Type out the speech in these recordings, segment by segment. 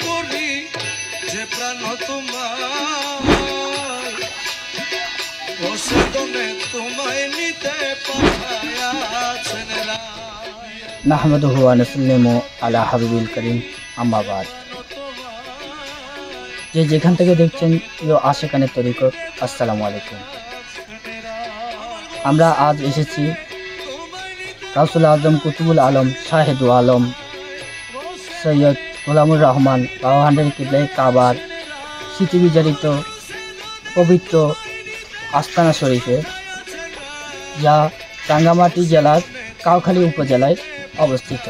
করি যে প্রাণ তোমার তোমায় নিতে পাঠায়াছেন নাহমাদুহু ওয়া নুসাল্লিমু আলা হাবিবিল কারীম আম্মা বাদ। যে যেখান থেকে দেখছেন প্রিয় আশিকানে তরিকত, আসসালামু আলাইকুম। আমরা আজ এসেছি গাউসুল আজম কুতুবুল আলম শাহেদু আলম সৈয়দ গোলামুর রহমান বাবা ভান্ডারী কিবলাই কাবার স্মৃতি বিজড়িত পবিত্র আস্তানা শরীফে, যা রাঙ্গামাটি জেলার কাউখালী উপজেলায় অবস্থিত।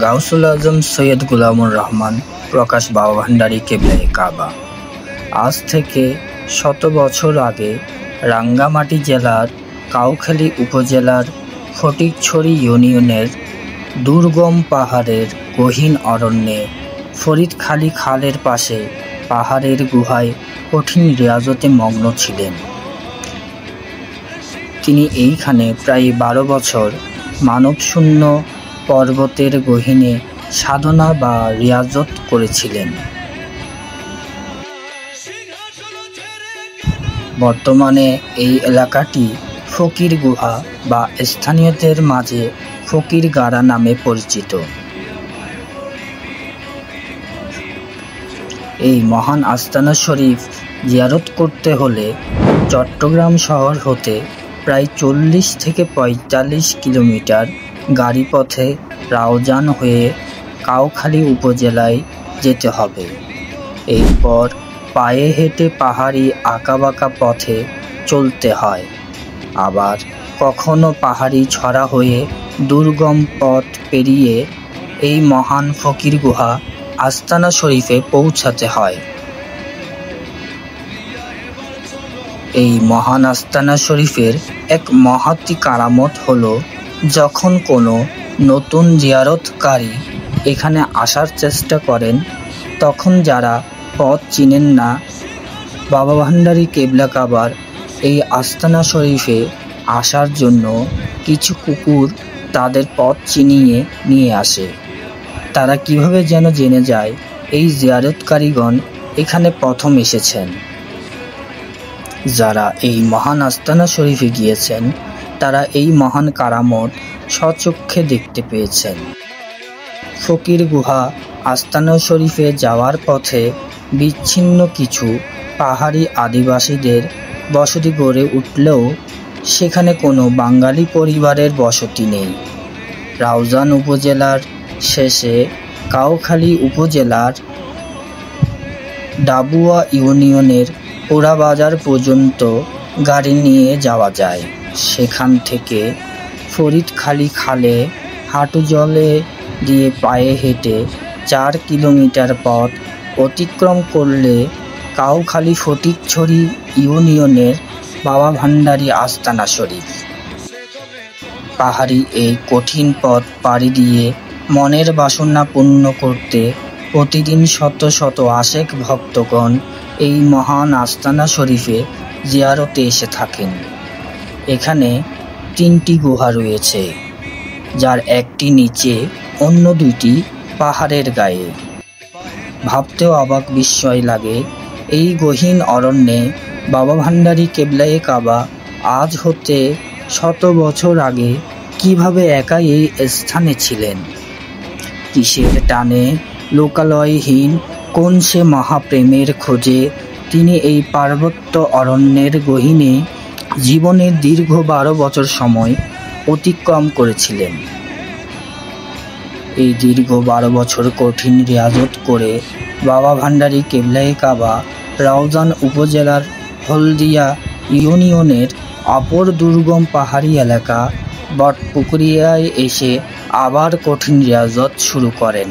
গাউসুল আজম সৈয়দ গোলামুর রহমান প্রকাশ বাবা ভান্ডারী কিবলাই কাবা আজ থেকে 100 বছর আগে রাঙ্গামাটি জেলার কাউখালী উপজেলার ফটিকছড়ি ইউনিয়নের দুর্গম পাহাড়ের গহীন অরণ্যে ফরিদখালী খালের পাশে পাহাড়ের গুহায় কঠিন রিয়াজতে মগ্ন ছিলেন। তিনি এইখানে প্রায় 12 বছর মানবশূন্য পর্বতের গহীনে সাধনা বা রিয়াজত করেছিলেন। বর্তমানে এই এলাকাটি ফকির গুহা বা স্থানীয়দের মাঝে ফকির গাড়া নামে পরিচিত। এই মহান আস্তানা শরীফ জিয়ারত করতে হলে চট্টগ্রাম শহর হতে প্রায় 40 থেকে 45 কিলোমিটার গাড়ি পথে রাউজান হয়ে কাউখালী উপজেলায় যেতে হবে। এরপর পায়ে হেঁটে পাহাড়ি আঁকাবাঁকা পথে চলতে হয়। আবার কখনো পাহাড়ি ছড়া হয়ে দুর্গম পথ পেরিয়ে এই মহান ফকির গুহা আস্তানা শরীফে পৌঁছাতে হয়। এই মহান আস্তানা শরীফের এক মহতী কারামত হলো, যখন কোনো নতুন জিয়ারতকারী এখানে আসার চেষ্টা করেন, তখন যারা পথ চিনেন না, বাবা ভান্ডারী কেবলা কাবার এই আস্তানা শরীফে আসার জন্য কিছু কুকুর তাদের পথ চিনিয়ে নিয়ে আসে। তারা কিভাবে যেন জেনে যায় এই জিয়ারতকারীগণ এখানে প্রথম এসেছেন। যারা এই মহান আস্তানা শরীফে গিয়েছেন তারা এই মহান কারামত স্বচক্ষে দেখতে পেয়েছেন। ফকির গুহা আস্তানা শরীফে যাওয়ার পথে বিচ্ছিন্ন কিছু পাহাড়ি আদিবাসীদের বসতি গড়ে উঠলেও সেখানে কোনো বাঙালি পরিবারের বসতি নেই। রাউজান উপজেলার শেষে কাউখালী উপজেলার ডাবুয়া ইউনিয়নের পোড়াবাজার পর্যন্ত গাড়ি নিয়ে যাওয়া যায়। সেখান থেকে ফরিদখালী খালে হাঁটু জলে দিয়ে পায়ে হেঁটে 4 কিলোমিটার পথ অতিক্রম করলে কাউখালী ফটিকছড়ি ইউনিয়নের বাবা ভান্ডারী আস্তানা শরীফ। পাহাড়ি এই কঠিন পথ পাড়ি দিয়ে মনের বাসনা পূর্ণ করতে প্রতিদিন শত শত আশেক ভক্তগণ এই মহান আস্তানা শরীফে জিয়ারতে এসে থাকেন। এখানে 3টি গুহা রয়েছে, যার একটি নিচে, অন্য 2টি পাহাড়ের গায়ে। ভাবতেও অবাক বিস্ময় লাগে, এই গহীন অরণ্যে বাবা ভান্ডারী কিবলাই কাবা আজ হতে 100 বছর আগে কিভাবে একাই এই স্থানে ছিলেন। কিসের টানে, লোকালয়হীন কোন সে মহাপ্রেমের খোঁজে তিনি এই পার্বত্য অরণ্যের গহীনে জীবনের দীর্ঘ 12 বছর সময় অতিক্রম করেছিলেন। এই দীর্ঘ 12 বছর কঠিন রিয়াজত করে বাবা ভান্ডারী কিবলাই কাবা রাউজান উপজেলার হলদিয়া ইউনিয়নের অপর দুর্গম পাহাড়ি এলাকা বটপুকুরিয়ায় এসে আবার কঠিন রিয়াজত শুরু করেন।